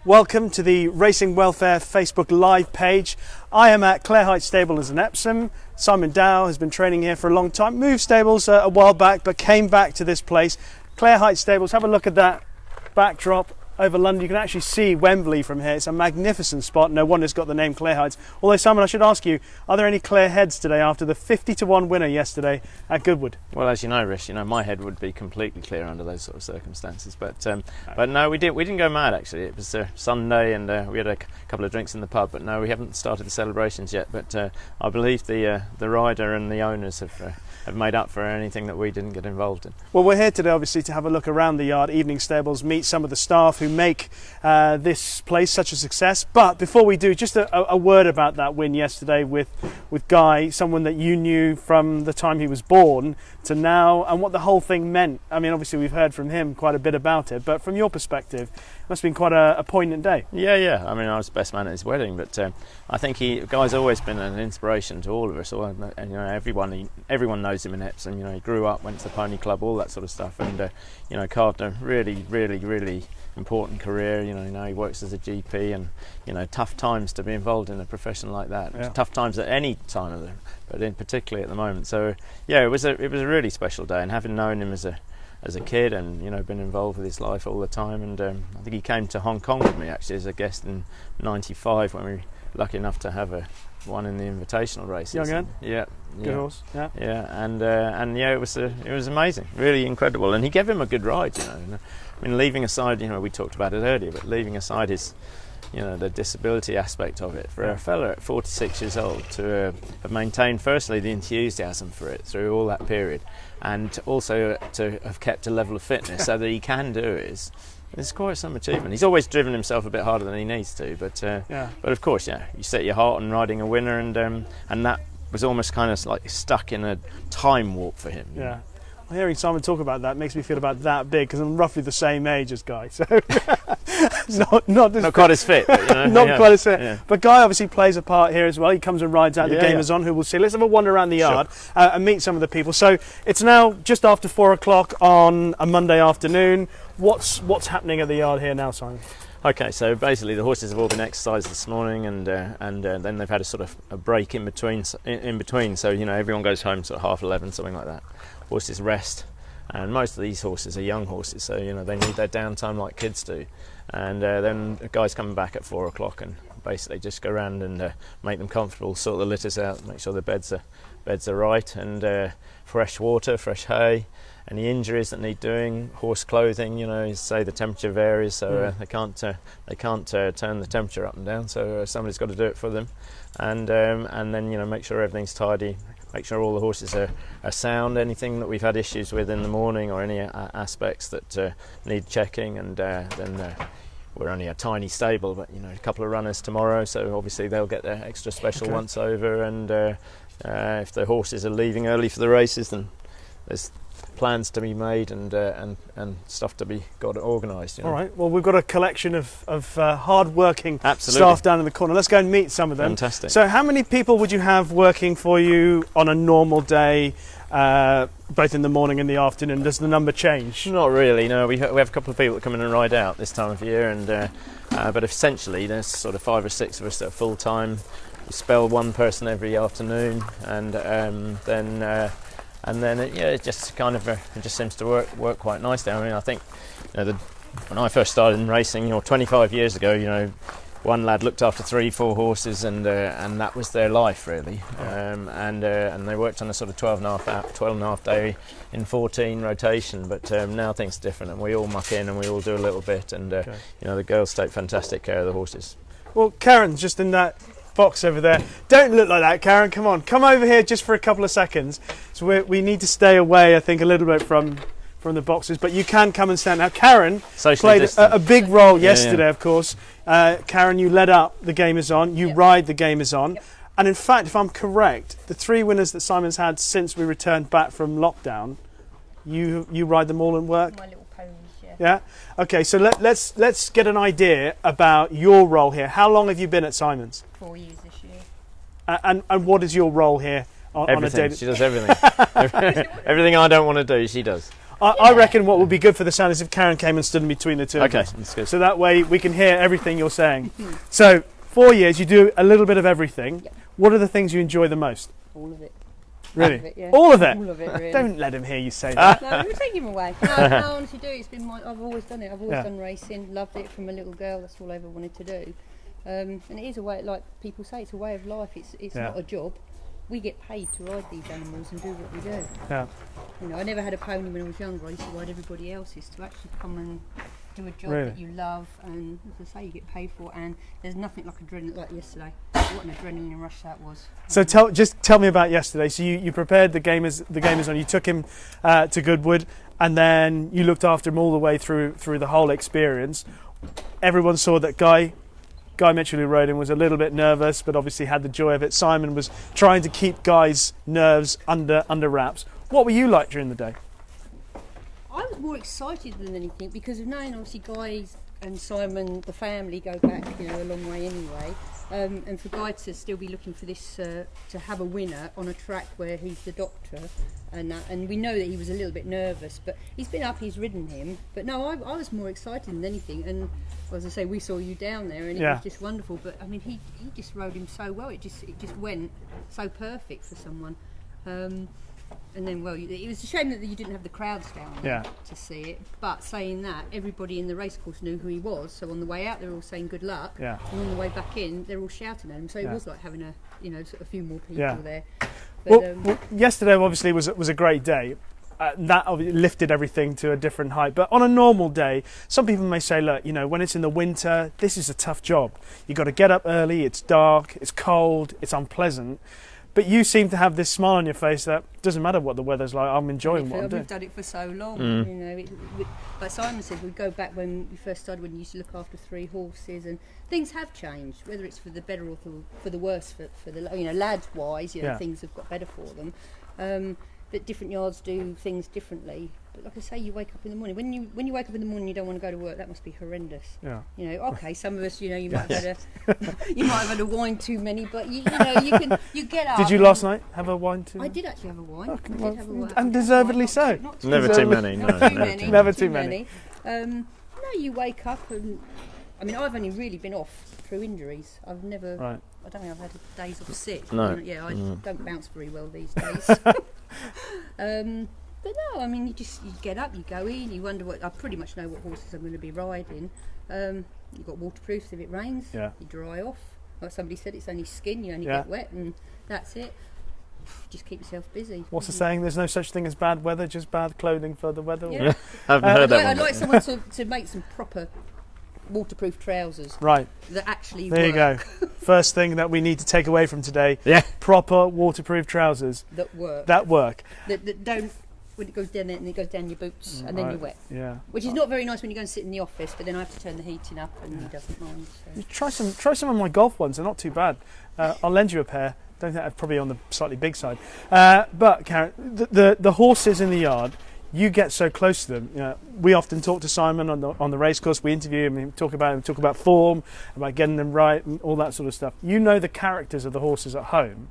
Welcome to the Racing Welfare Facebook Live page. I am at Clare Heights Stables in Epsom. Simon Dow has been training here for a long time. Moved stables a while back, but came back to this place. Clare Heights Stables, have a look at that backdrop over London. You can actually see Wembley from here. It's a magnificent spot. No wonder it's got the name Clare Heights. Although, Simon, I should ask you, are there any Clare heads today after the 50-1 winner yesterday at Goodwood? Well, as you know, Rishi, my head would be completely clear under those sort of circumstances. But no, we didn't go mad, actually. It was Sunday and we had a couple of drinks in the pub. But no, we haven't started the celebrations yet. But I believe the rider and the owners have made up for anything that we didn't get involved in. Well, we're here today obviously to have a look around the yard, evening stables, meet some of the staff who make this place such a success. But before we do, just a word about that win yesterday with Guy, someone that you knew from the time he was born to now, and what the whole thing meant. I mean, obviously we've heard from him quite a bit about it, but from your perspective, it must have been quite a poignant day. Yeah. I mean, I was best man at his wedding, but I think Guy's always been an inspiration to all of us. And everyone knows him in Epsom. He grew up, went to the Pony Club, all that sort of stuff, and carved a really important career. Now he works as a GP, and tough times to be involved in a profession like that. Yeah. Tough times at any time of them, but in particularly at the moment. So yeah, it was a really special day, and having known him as a kid and been involved with his life all the time, and I think he came to Hong Kong with me actually as a guest in '95 when we were lucky enough to have one in the invitational races. Young man. Yeah. Good horse. Yeah. Yeah, and it was amazing, really incredible, and he gave him a good ride. I mean, leaving aside, we talked about it earlier, but leaving aside his, the disability aspect of it, for a fella at 46 years old to have maintained firstly the enthusiasm for it through all that period, and also to have kept a level of fitness so that he can do it it's quite some achievement. He's always driven himself a bit harder than he needs to, but of course, you set your heart on riding a winner, and that was almost kind of like stuck in a time warp for him. Yeah. Well, hearing Simon talk about that makes me feel about that big, because I'm roughly the same age as Guy, so not quite as fit, but, not quite as fit. Yeah. But Guy obviously plays a part here as well. He comes and rides out. The game is on. Who we'll see. Let's have a wander around the yard and meet some of the people. So it's now just after 4 o'clock on a Monday afternoon. What's happening at the yard here now, Simon? Okay, so basically the horses have all been exercised this morning, and then they've had a sort of a break in between. So everyone goes home sort of 11:30, something like that. Horses rest, and most of these horses are young horses, so they need their downtime like kids do. And then the guys coming back at 4 o'clock and basically just go around and make them comfortable, sort the litters out, make sure the beds are right, and fresh water, fresh hay. Any injuries that need doing, horse clothing, say the temperature varies, so they can't turn the temperature up and down, so somebody's got to do it for them, and then make sure everything's tidy, make sure all the horses are sound. Anything that we've had issues with in the morning or any aspects that need checking, and then we're only a tiny stable, but a couple of runners tomorrow, so obviously they'll get their extra special once over, and if the horses are leaving early for the races, then there's plans to be made and stuff to be got organised. All right. Well, we've got a collection of hard-working staff down in the corner. Let's go and meet some of them. Fantastic. So, how many people would you have working for you on a normal day, both in the morning and the afternoon? Does the number change? Not really. No, we have a couple of people that come in and ride out this time of year, and but essentially there's sort of 5 or 6 of us that are full time. We spell one person every afternoon, and then it just kind of it just seems to work quite nicely. I mean, I think when I first started in racing, 25 years ago, one lad looked after 3-4 horses, and that was their life really. And they worked on a sort of 12.5 day in 14 rotation. But now things are different, and we all muck in and we all do a little bit, and the girls take fantastic care of the horses. Well, Karen's just in that box over there. Don't look like that, Karen. Come on, come over here just for a couple of seconds. So we need to stay away, I think, a little bit from the boxes, but you can come and stand. Now, Karen played a big role yesterday, of course. Karen, you led up The Game Is On. You ride The Game Is On. And in fact, if I'm correct, the 3 winners that Simon's had since we returned back from lockdown, you ride them all in work? My little ponies, Yeah. Okay. So let's get an idea about your role here. How long have you been at Simon's? 4 years this year. And what is your role here on a day? She does everything. Everything I don't want to do, she does. I reckon what would be good for the sound is if Karen came and stood in between the two of Okay, us. that's good. So that way we can hear everything you're saying. So 4 years, you do a little bit of everything. Yep. What are the things you enjoy the most? All of it. Really? All of it, yeah. All of it? All of it, really. Don't let him hear you say that. No, we'll take him away. No, I honestly do. It's been I've always done it. I've always Yeah. done racing. Loved it from a little girl. That's all I ever wanted to do. And it is a way, like people say, it's a way of life. It's Yeah. not a job. We get paid to ride these animals and do what we do. Yeah. You know, I never had a pony when I was younger. I used to ride everybody else's. To actually come and do a job Really? that you love, and as I say, you get paid for. And there's nothing like adrenaline. Like yesterday, what an adrenaline rush that was. So tell me about yesterday. So you prepared the gamers on. You took him to Goodwood, and then you looked after him all the way through the whole experience. Everyone saw that Guy Mitchell, who rode him, was a little bit nervous, but obviously had the joy of it. Simon was trying to keep Guy's nerves under wraps. What were you like during the day? I was more excited than anything because of knowing obviously Guy and Simon, the family, go back a long way anyway. And for Guy to still be looking for this to have a winner on a track where he's the doctor, and we know that he was a little bit nervous, but he's been up, he's ridden him. But no, I was more excited than anything. And as I say, we saw you down there, and it was just wonderful. But I mean, he just rode him so well. It just went so perfect for someone. And then, well, it was a shame that you didn't have the crowds down there to see it. But saying that, everybody in the racecourse knew who he was. So on the way out, they were all saying good luck. Yeah. And on the way back in, they're all shouting at him. So it was like having a few more people there. But, well, yesterday obviously was a great day. That obviously lifted everything to a different height. But on a normal day, some people may say, look, when it's in the winter, this is a tough job. You've got to get up early. It's dark. It's cold. It's unpleasant. But you seem to have this smile on your face that doesn't matter what the weather's like, I'm enjoying what I'm doing. We've done it for so long, like Simon said, we go back when we first started, when you used to look after 3 horses, and things have changed, whether it's for the better or for the worse, for the lads wise, things have got better for them. But different yards do things differently. But like I say, you wake up in the morning. When you wake up in the morning, you don't want to go to work. That must be horrendous. Yeah. Okay, some of us, you might have had a wine too many, but you get up. Did you last night have a wine too? I did actually have a wine. Okay, I did have a wine. And deservedly so. Never too many. No, never too many. No, you wake up and I've only really been off through injuries. I've never. Right. I don't think I've had days off sick. No. Yeah, I don't bounce very well these days. But no, you get up, you go in, you wonder I pretty much know what horses I'm going to be riding. You've got waterproofs if it rains, you dry off. Like somebody said, it's only skin, you only get wet and that's it. Just keep yourself busy. What's the saying? There's no such thing as bad weather, just bad clothing for the weather. Yeah. I haven't heard that one. I'd like someone to make some proper waterproof trousers. Right. That actually there work. You go. First thing that we need to take away from today. Yeah. Proper waterproof trousers. That work. That don't, when it goes down there and it goes down your boots and then you're wet. Yeah. Which is not very nice when you go and sit in the office, but then I have to turn the heating up and he doesn't mind. So. You try some of my golf ones, they're not too bad. I'll lend you a pair. Don't think that's probably on the slightly big side. But Karen, the horses in the yard, you get so close to them. We often talk to Simon on the race course. We interview him. We talk about form, about getting them right, and all that sort of stuff. You know the characters of the horses at home.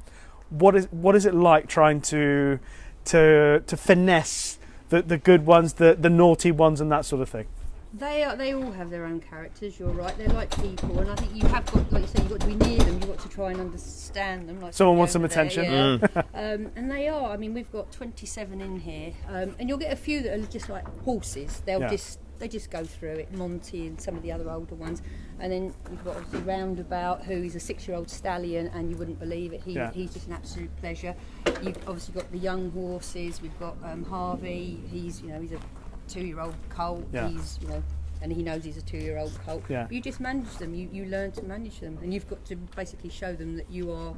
What is it like trying to finesse the good ones, the naughty ones, and that sort of thing? They all have their own characters. You're right. They're like people, and I think you have got, like you say, you've got to be near them. You've got to try and understand them. Like someone wants some attention. And they are. We've got 27 in here, and you'll get a few that are just like horses. They just go through it. Monty and some of the other older ones, and then you've got obviously Roundabout, who is a 6-year-old stallion, and you wouldn't believe it. He's just an absolute pleasure. You've obviously got the young horses. We've got Harvey. He's a 2-year-old colt. He's and he knows he's a 2-year-old colt. You just manage them. You learn to manage them, and you've got to basically show them that you are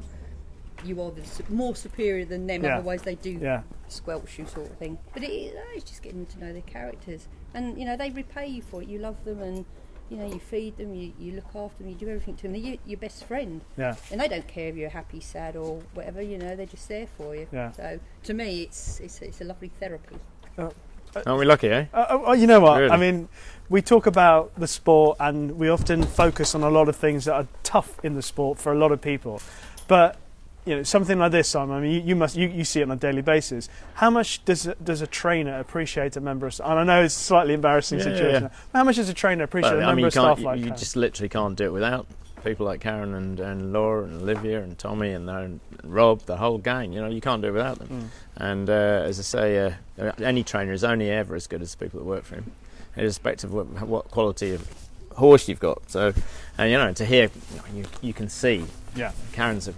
more superior than them. Otherwise they do squelch you, sort of thing. But it's just getting them to know their characters, and they repay you for it. You love them, and you feed them, you look after them, you do everything to them. They're your best friend. And they don't care if you're happy, sad, or whatever. They're just there for you. So to me, it's a lovely therapy. Aren't we lucky, eh? You know what? Really? We talk about the sport and we often focus on a lot of things that are tough in the sport for a lot of people. But something like this, Simon. I mean, you see it on a daily basis. How much does a trainer appreciate a member of staff? And I know it's a slightly embarrassing situation. How much does a trainer appreciate a member of staff like you Karen? just literally can't do it without people like Karen and Laura and Olivia and Tommy and Rob, the whole gang. You can't do it without them. And as I say, any trainer is only ever as good as the people that work for him, irrespective of what quality of horse you've got. So, and to hear, you can see. Yeah. Karen's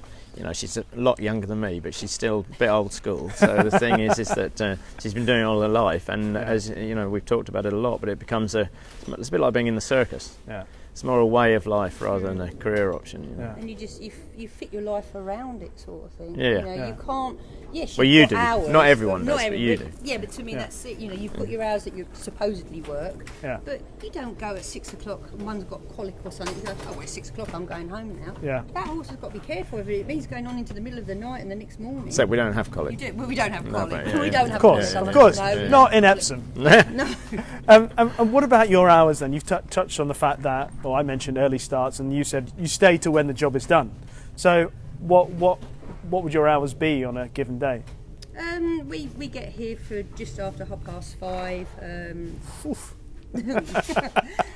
she's a lot younger than me, but she's still a bit old school. So the thing is that she's been doing it all her life, and as we've talked about it a lot. But it becomes it's a bit like being in the circus. Yeah. It's more a way of life rather than a career option. And you fit your life around it, sort of thing. Yeah. You can't. Yes, well, you do. Hours, not everyone does, but you do. Yeah, but to me that's it. You've got your hours that you supposedly work. Yeah. But you don't go at 6 o'clock and one's got colic or something. You go, oh, it's 6 o'clock. I'm going home now. Yeah. That horse has got to be cared for. It means going on into the middle of the night and the next morning. So we don't have colic. You do. Well, we don't have colic. We don't have colic. Of course. No. Not in Epsom. No. And what about your hours then? You've touched on the fact that, I mentioned early starts, and you said you stay till when the job is done. So what would your hours be on a given day? We get here for just after 5:30.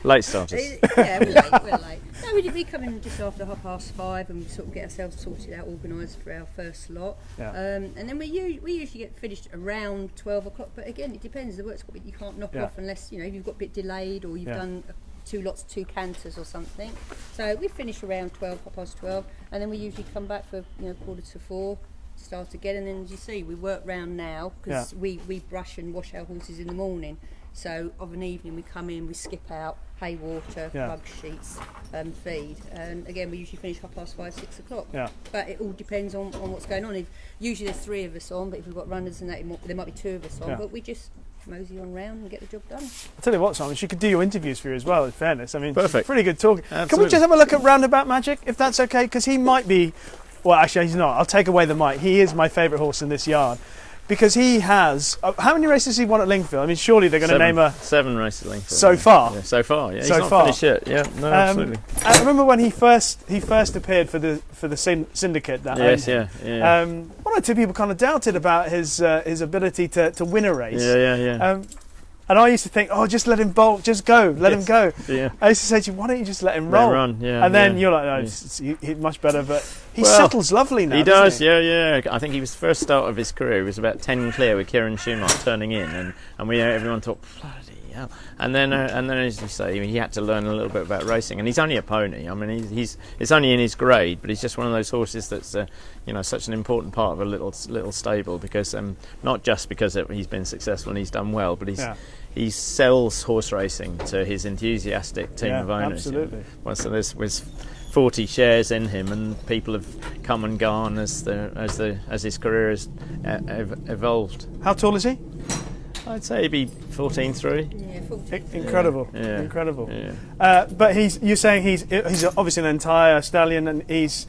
Late starters. We're late. No, we come in just after 5:30 and sort of get ourselves sorted out, organised for our first lot. Yeah. And then we usually get finished around 12 o'clock. But again, it depends. The work's got you can't knock off unless you've got a bit delayed or you've done 2 lots, 2 canters or something. So we finish around 12:30, and then we usually come back for 3:45. Start again, and then as you see, we work round now because we brush and wash our horses in the morning. So of an evening we come in, we skip out, hay water, rug sheets, feed, and again we usually finish 5:30, 6 o'clock. Yeah. But it all depends on what's going on. Usually there's 3 of us on, but if we've got runners and that, there might be 2 of us on. But we just mosey on round and get the job done. I'll tell you what, Simon, she could do your interviews for you as well, in fairness. I mean, perfect. Pretty good talking. Absolutely. Can we just have a look at Roundabout Magic, if that's okay? Because he might be... Well, actually, he's not. I'll take away the mic. He is my favourite horse in this yard. Because he has... how many races has he won at Lingfield? I mean, surely they're going to name a... 7 races at Lingfield. So far? Yeah, so far, yeah. So he's not far. finished yet. Yeah, no, absolutely. I remember when he first appeared for the syndicate. One or two people kind of doubted about his ability to win a race. Yeah. And I used to think, just let him bolt, just go, let him go. Yeah. I used to say to you, why don't you just let him roll? Run, yeah. And then you're like, no, he's much better, but he settles lovely now. He does, yeah. I think he was first start of his career. He was about 10 clear with Kieran Schumacher turning in, and everyone thought, bloody hell. And then as you say, he had to learn a little bit about racing, and he's only a pony. I mean, it's only in his grade, but he's just one of those horses that's such an important part of a little stable, because not just because he's been successful and he's done well, but he sells horse racing to his enthusiastic team of owners. Absolutely. Well, so there's 40 shares in him, and people have come and gone as his career has evolved. How tall is he? I'd say he'd be 14.3. Yeah, 14. Incredible. Yeah. Incredible. Yeah. But you're saying he's obviously an entire stallion, and he's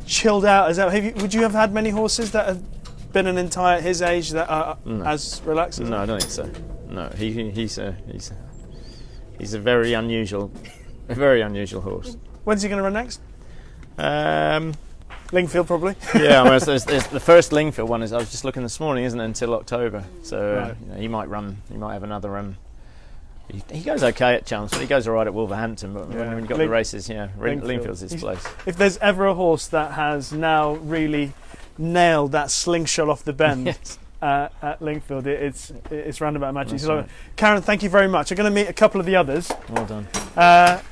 chilled out. Would you have had many horses that have been an entire his age that are as relaxed as No, I don't think so. No, he's a very unusual horse. When's he going to run next? Lingfield, probably. Yeah, I mean, there's the first Lingfield one. I was just looking this morning, isn't it? Until October, so he might run. He might have another run. He goes okay at Chelmsford. He goes all right at Wolverhampton, but when you've got the races, Lingfield's his place. If there's ever a horse that has now really nailed that slingshot off the bend. Yes. At Lingfield, it's Roundabout Magic. Right. Karen, thank you very much. I'm going to meet a couple of the others. Well done.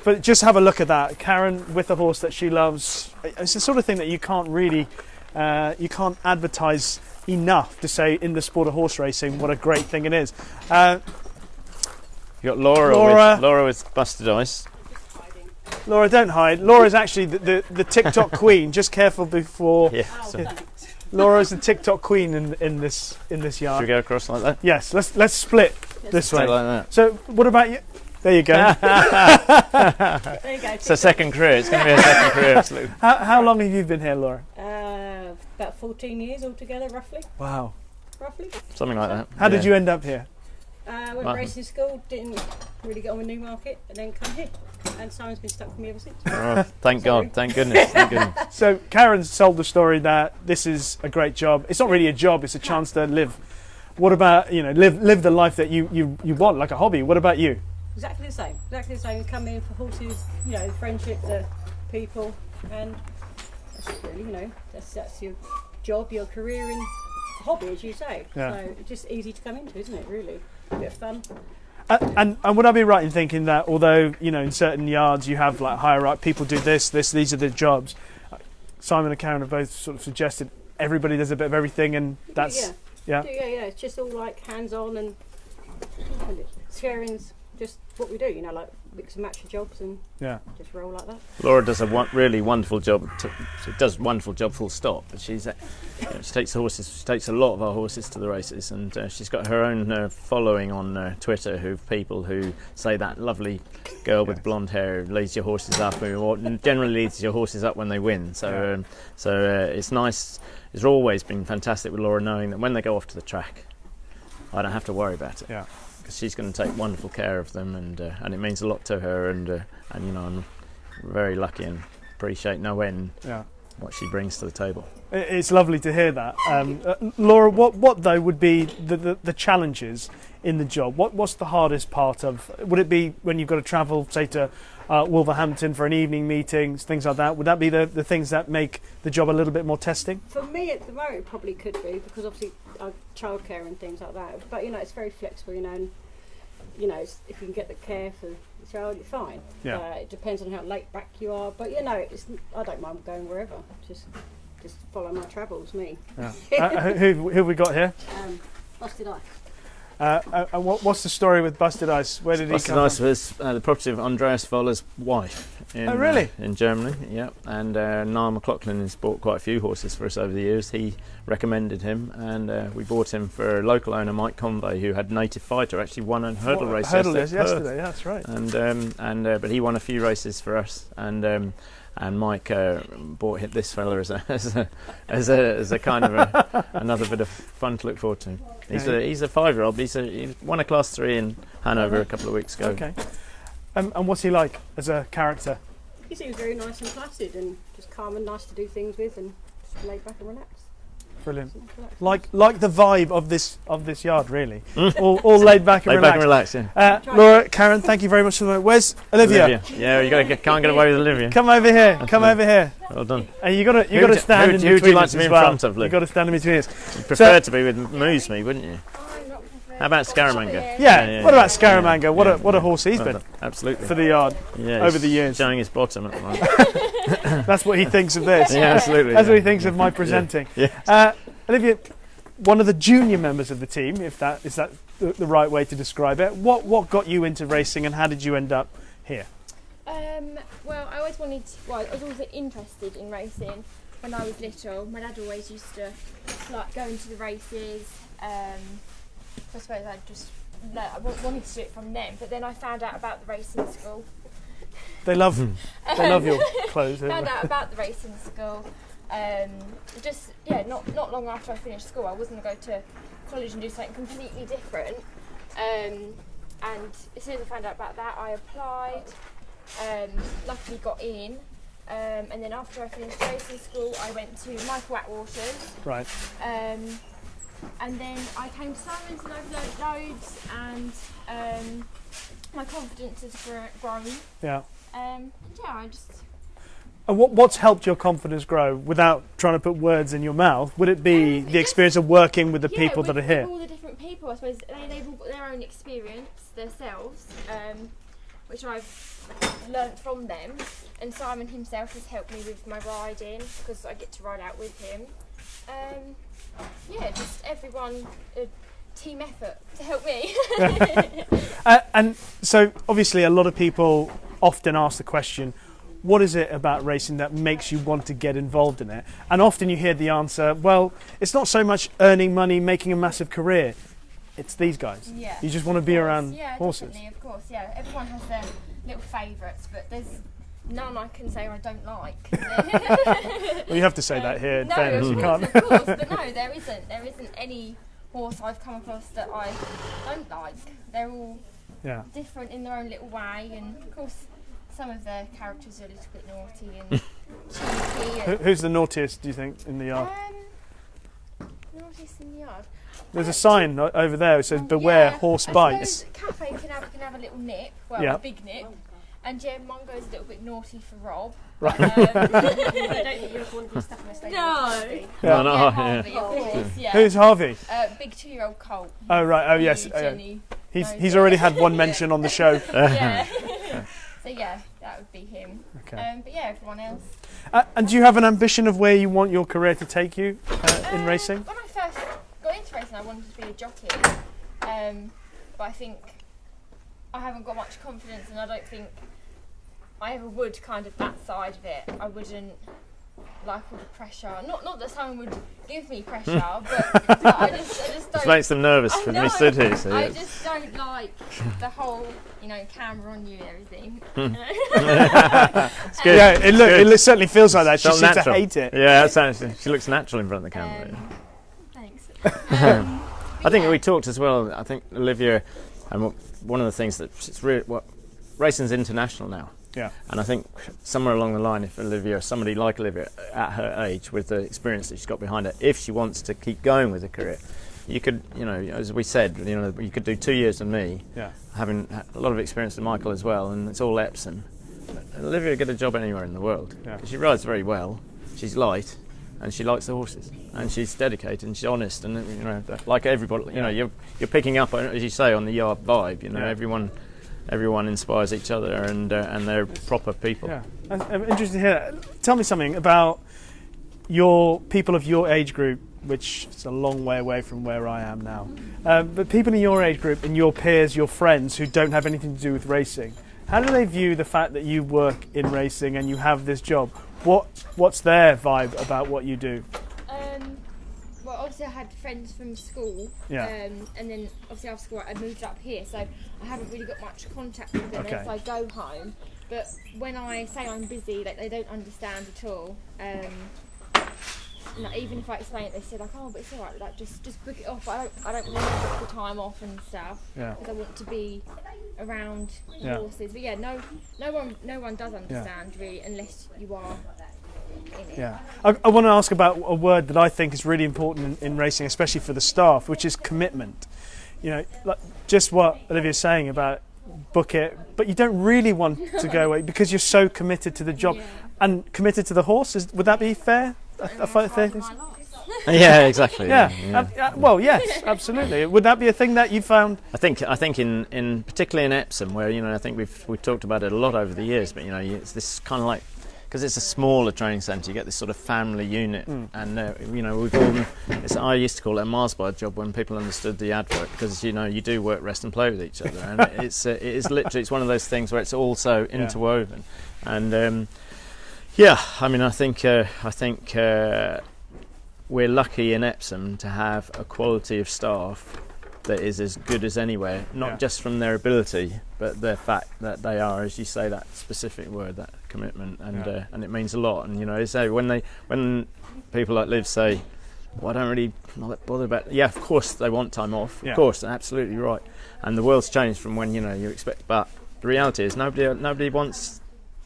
But just have a look at that. Karen with a horse that she loves. It's the sort of thing that you can't really, you can't advertise enough to say in the sport of horse racing what a great thing it is. You got Laura with Busted Ice. Laura, don't hide. Laura's actually the TikTok queen. Just careful before. Yeah. Laura's the TikTok queen in this yard. Should we go across like that? Yes, let's split this way. Like that. So what about you? There you go. There you go. It's a second career. It's going to be a second career, absolutely. How long have you been here, Laura? About 14 years altogether, roughly. Wow. Roughly. Something like that. How did you end up here? Went racing school, didn't really get on with Newmarket, and then come here. And Simon's been stuck with me ever since. Oh, thank God, thank goodness, thank goodness. So Karen sold the story that this is a great job. It's not really a job; it's a chance to live. What about live the life that you want, like a hobby? What about you? Exactly the same. Exactly the same. You come in for horses, friendship, the people, and that's really, that's your job, your career, and hobby, as you say. Yeah. So it's just easy to come into, isn't it? Really, a bit of fun. And would I be right in thinking that although in certain yards you have like higher up people do these are the jobs, Simon and Karen have both sort of suggested everybody does a bit of everything, and that's yeah. It's just all like hands-on and sharing's just what we do. Like mix and match the jobs and just roll like that. Laura does a really wonderful job. She does a wonderful job, full stop. But she takes the horses. She takes a lot of our horses to the races, and she's got her own following on Twitter, people who say that lovely girl with blonde hair who leads your horses up, and generally leads your horses up when they win. So it's nice. It's always been fantastic with Laura knowing that when they go off to the track, I don't have to worry about it. Yeah. Because she's going to take wonderful care of them, and it means a lot to her, and I'm very lucky and appreciate no end what she brings to the table. It's lovely to hear that. Laura, what though would be the challenges in the job? What's the hardest part of? Would it be when you've got to travel, say to Wolverhampton for an evening meeting, things like that? Would that be the things that make the job a little bit more testing? For me at the moment it probably could be, because obviously childcare and things like that, but it's very flexible, and if you can get the care for the child, you're fine. It depends on how late back you are, but I don't mind going wherever, just follow my travels, me. Who have we got here? Busted Ice. And what's the story with Busted Ice? Where did he come Busted Ice from? was the property of Andreas Voller's wife in Germany, and Niall McLaughlin has bought quite a few horses for us over the years. He recommended him, and we bought him for a local owner, Mike Convey, who had Native Fighter, actually won a hurdle race yesterday. Yeah, that's right. But he won a few races for us, and Mike bought this fella as a kind of another bit of fun to look forward to. He's a 5-year-old. He won a Class 3 in Hanover a couple of weeks ago. Okay. And what's he like as a character? He seems very nice and placid and just calm and nice to do things with, and just laid back and relaxed. Brilliant. Like the vibe of this yard, really. All laid back and relaxed. Laid back and relaxed, yeah. Laura, Karen, thank you very much for the moment. Where's Olivia? Yeah, can't get away with Olivia. Come over here. Come over here. Well done. And you got to stand in between. Who would you like to be as in well. front of, Liv? You got to stand in between us. You'd prefer to be with Moose Me, wouldn't you? How about Scaramanga? Yeah. What about Scaramanga? What a horse he's been. Absolutely. For the yard over the years. Showing his bottom at the moment. That's what he thinks of this. Yeah, absolutely. That's what he thinks of my presenting. Yeah. Olivia, one of the junior members of the team, if that is the right way to describe it. What got you into racing, and how did you end up here? Well, I was always interested in racing when I was little. My dad always used to like going to the races. I suppose I wanted to do it from them, but then I found out about the racing school. They love your clothes. Found out about the racing school. Not long after I finished school, I was going to go to college and do something completely different. And as soon as I found out about that, I applied. Luckily got in. And then after I finished racing school, I went to Michael Atwater's. Right. And then I came to Simon's and I've learnt loads, and my confidence has grown. Yeah. I just. And what's helped your confidence grow, without trying to put words in your mouth? Would it be the experience of working with the people that are here? All the different people, I suppose they've all got their own experience themselves, which I've learnt from them. And Simon himself has helped me with my riding, because I get to ride out with him. Just everyone, team effort to help me. And so obviously a lot of people often ask the question, what is it about racing that makes you want to get involved in it? And often you hear the answer, well, it's not so much earning money, making a massive career. It's these guys. Yeah, you just want to be around horses. Definitely, of course. Yeah, everyone has their little favourites, but there's none I can say I don't like. Well, you have to say that here in fairness. You can't. Of course, but no, there isn't any horse I've come across that I don't like. They're all different in their own little way, and of course some of their characters are a little bit naughty and cheeky. And Who's the naughtiest, do you think, in the yard? Naughtiest in the yard. There's a sign over there that says "Beware horse bites." Cafe can have a little nip, a big nip. And Mongo's a little bit naughty for Rob. Right. I don't think you're one who's stuck in a stable. No. Harvey, of course, yeah. Who's Harvey? Big 2-year-old colt. Oh right. Oh yes. He's already had one mention on the show. Yeah. So yeah, that would be him. Okay. But yeah, everyone else. And do you have an ambition of where you want your career to take you in racing? When I first got into racing, I wanted to be a jockey. But I think I haven't got much confidence, and I don't think I ever would kind of that side of it. I wouldn't like all the pressure. Not that someone would give me pressure, but I just don't. It makes them nervous for me stood here. So I just don't like the whole, camera on you and everything. It's good. Yeah, it certainly feels like that. She seems to hate it. Yeah, she looks natural in front of the camera. Thanks. I think we talked as well. I think Olivia, and one of the things that it's really racing's international now. Yeah. And I think somewhere along the line, if somebody like Olivia at her age, with the experience that she's got behind her, if she wants to keep going with her career, you could, as we said, you could do 2 years with me, having a lot of experience with Michael as well, and it's all Epsom. Olivia would get a job anywhere in the world. Yeah. She rides very well, she's light, and she likes the horses, and she's dedicated and she's honest, and like everybody, you're picking up, as you say, on the yard vibe. Everyone inspires each other, and they're proper people. Yeah, I'm interested to hear. Tell me something about your people of your age group, which is a long way away from where I am now. But people in your age group and your peers, your friends who don't have anything to do with racing, how do they view the fact that you work in racing and you have this job? What's their vibe about what you do? Well, obviously I had friends from school, and then obviously after school I moved up here, so I haven't really got much contact with them if I go home. But when I say I'm busy, they don't understand at all. Even if I explain it, they say oh, but it's all right, just book it off. I don't want to book the time off and stuff because I want to be around horses. But yeah, no one does understand really unless you are. Yeah, I want to ask about a word that I think is really important in racing, especially for the staff, which is commitment. Like just what Olivia's saying about book it, but you don't really want to go away because you're so committed to the job and committed to the horse. Would that be fair? Yeah, exactly. Well, yes, absolutely. Would that be a thing that you found? I think in particularly in Epsom, where I think we've talked about it a lot over the years, but it's this kind of like, because it's a smaller training centre, you get this sort of family unit, and we've all. I used to call it a Mars bar job when people understood the advert, because you do work, rest and play with each other, and it is literally it's one of those things where it's all so interwoven, and I think we're lucky in Epsom to have a quality of staff that is as good as anywhere, not just from their ability, but the fact that they are, as you say, that specific word, that commitment, and it means a lot. And say when people like Liv say, "Well, I don't really not that bothered about," of course they want time off, of course, absolutely right. And the world's changed from when you expect, but the reality is nobody wants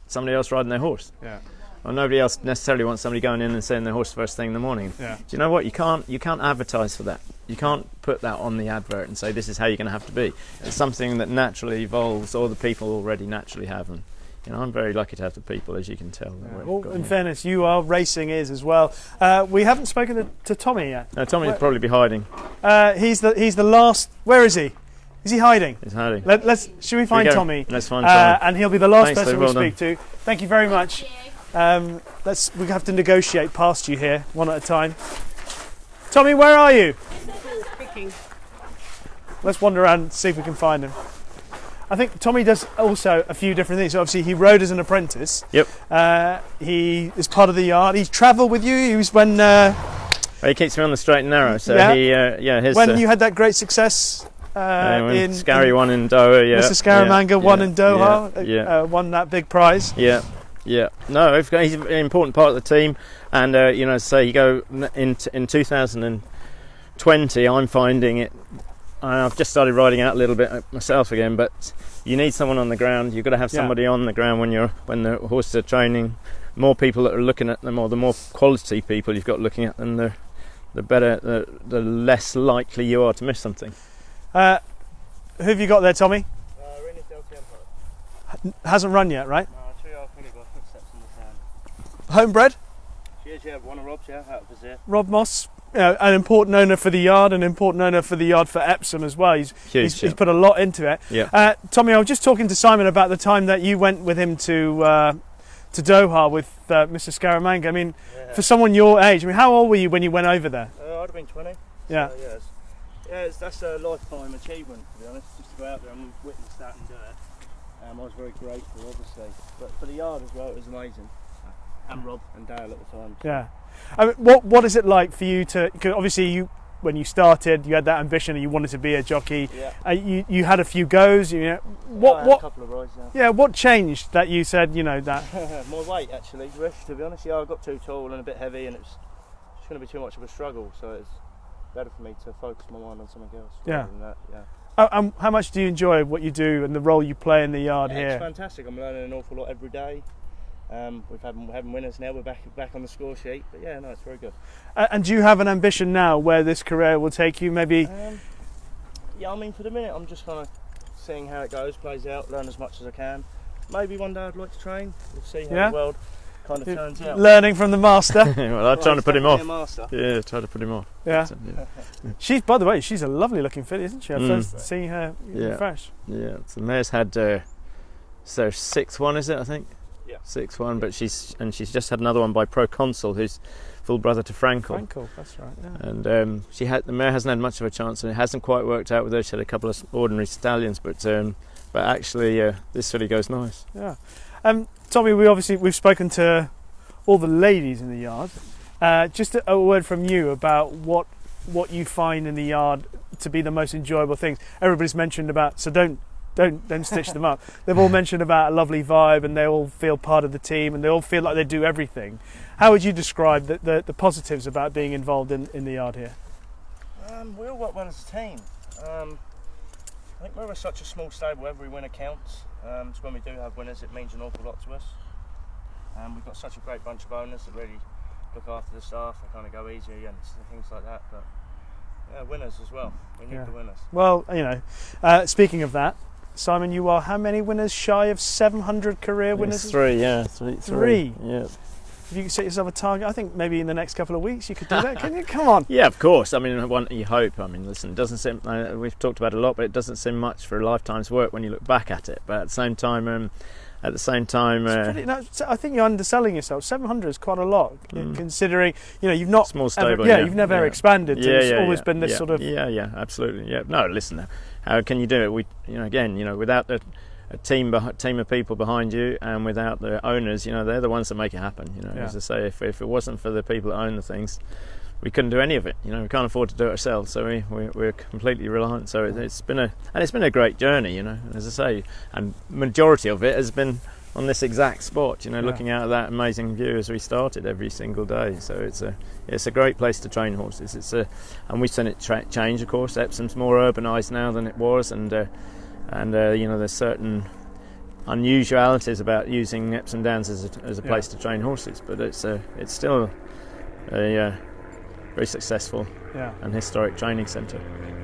somebody else riding their horse. Yeah. Well, nobody else necessarily wants somebody going in and seeing their horse first thing in the morning. Yeah. Do you know what? You can't advertise for that. You can't put that on the advert and say this is how you're going to have to be. It's something that naturally evolves, or the people already naturally have. And I'm very lucky to have the people, as you can tell. Well, in fairness, you are, racing is as well. We haven't spoken to Tommy yet. No, Tommy would probably be hiding. He's the last. Where is he? Is he hiding? He's hiding. Should we find Tommy? Let's find Tommy. And he'll be the last person well we speak to. Thank you very much. We have to negotiate past you here, one at a time. Tommy, where are you? Speaking. Let's wander around and see if we can find him. I think Tommy does also a few different things. Obviously, he rode as an apprentice. Yep. He is part of the yard. He's travelled with you. He was when... he keeps me on the straight and narrow. So when you had that great success... in Scary won in Doha, Mr. Scaramanga won in Doha, won that big prize. Yeah. No, he's an important part of the team, and so you go in 2000 and 20, I'm finding it. I've just started riding out a little bit myself again, but you need someone on the ground. You've got to have somebody on the ground when the horses are training. More people that are looking at them, or the more quality people you've got looking at them, the better, the less likely you are to miss something. Who have you got there, Tommy? Rini Del Campo. Hasn't run yet, right? No, 2-year-old filly got footsteps in the sand. Homebred? She is, yeah, one of Rob's, yeah, out of Persad. Rob Moss, an important owner for the yard, an important owner for the yard for Epsom as well. He's put a lot into it. Yeah. Tommy, I was just talking to Simon about the time that you went with him to Doha with Mr. Scaramanga. I mean, for someone your age, I mean, how old were you when you went over there? I'd have been 20. Yeah. So, that's a lifetime achievement, to be honest, just to go out there and witness that and do it. I was very grateful, obviously, but for the yard as well, it was amazing. And Rob and Dale at the time. So. Yeah. I mean, what is it like for you to? Cause obviously, when you started, you had that ambition and you wanted to be a jockey. Yeah. You had a few goes. You know, I had a couple of rides. Yeah. What changed that you said? You know that. My weight, actually, Rish, to be honest. Yeah, I got too tall and a bit heavy, and it's going to be too much of a struggle. So it's better for me to focus my mind on something else. Yeah. Rather than that, yeah. How much do you enjoy what you do and the role you play in the yard here? It's fantastic. I'm learning an awful lot every day. We're having winners now. We're back on the score sheet. But yeah, no, it's very good. And do you have an ambition now where this career will take you? Maybe. Yeah, I mean, for the minute, I'm just kind of seeing how it goes, plays out, learn as much as I can. Maybe one day I'd like to train. We'll see how the world kind of turns out. Learning from the master. Well, I'm trying to put him off. Master. Yeah, try to put him off. Yeah. She's, by the way, she's a lovely looking filly, isn't she? I first seeing her fresh. Yeah. So the mare's had so 6-1, is it? I think. Yeah. 6-1, but she's just had another one by Proconsul, who's full brother to Frankel. Frankel, that's right. Yeah. And the mare hasn't had much of a chance, and it hasn't quite worked out with her. She had a couple of ordinary stallions, but actually this filly goes nice. Yeah. Tommy, we've spoken to all the ladies in the yard. Just a word from you about what you find in the yard to be the most enjoyable things. Everybody's mentioned about, so don't stitch them up. They've all mentioned about a lovely vibe, and they all feel part of the team, and they all feel like they do everything. How would you describe the positives about being involved in the yard here? We all work well as a team. I think we're such a small stable, every winner counts. So when we do have winners, it means an awful lot to us. We've got such a great bunch of owners that really look after the staff. They kind of go easy and things like that. But yeah, winners as well. We need the winners. Well, speaking of that, Simon, you are how many winners shy of 700 career winners? It's 3, yeah. 3. Yeah. If you could set yourself a target, I think maybe in the next couple of weeks you could do that. Can you? Come on. Yeah, of course. I mean, you hope. I mean, listen, it doesn't seem. We've talked about it a lot, but it doesn't seem much for a lifetime's work when you look back at it. But at the same time, I think you're underselling yourself. 700 is quite a lot, considering you've not small stable. You've never expanded. It's always been this sort of. Yeah, absolutely. Yeah, no, listen. How can you do it? Without a team of people behind you, and without the owners, they're the ones that make it happen. As I say, if it wasn't for the people that own the things, we couldn't do any of it. We can't afford to do it ourselves, so we're completely reliant. So it's been a great journey. As I say, and majority of it has been on this exact spot. Looking out at that amazing view as we started every single day. So it's a great place to train horses. And we've seen it change. Of course, Epsom's more urbanised now than it was, and there's certain unusualities about using Epsom Downs as a place to train horses, but it's still a very successful and historic training centre.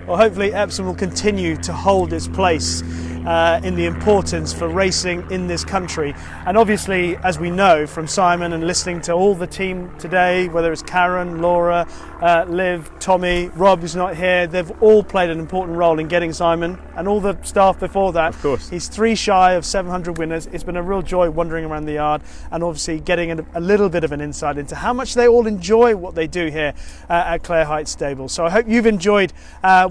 Well, hopefully Epsom will continue to hold its place in the importance for racing in this country. And obviously, as we know from Simon and listening to all the team today, whether it's Karen, Laura, Liv, Tommy, Rob who's not here, they've all played an important role in getting Simon and all the staff before that. Of course. He's 3 shy of 700 winners. It's been a real joy wandering around the yard and obviously getting a little bit of an insight into how much they all enjoy what they do here at Clare Heights Stable. So I hope you've enjoyed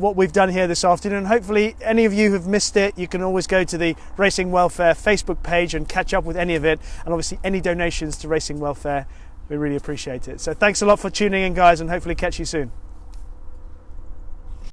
what we've done here this afternoon. Hopefully any of you who have missed it, you can always go to the Racing Welfare Facebook page and catch up with any of it, and obviously any donations to Racing Welfare, we really appreciate it. So thanks a lot for tuning in, guys, and hopefully catch you soon.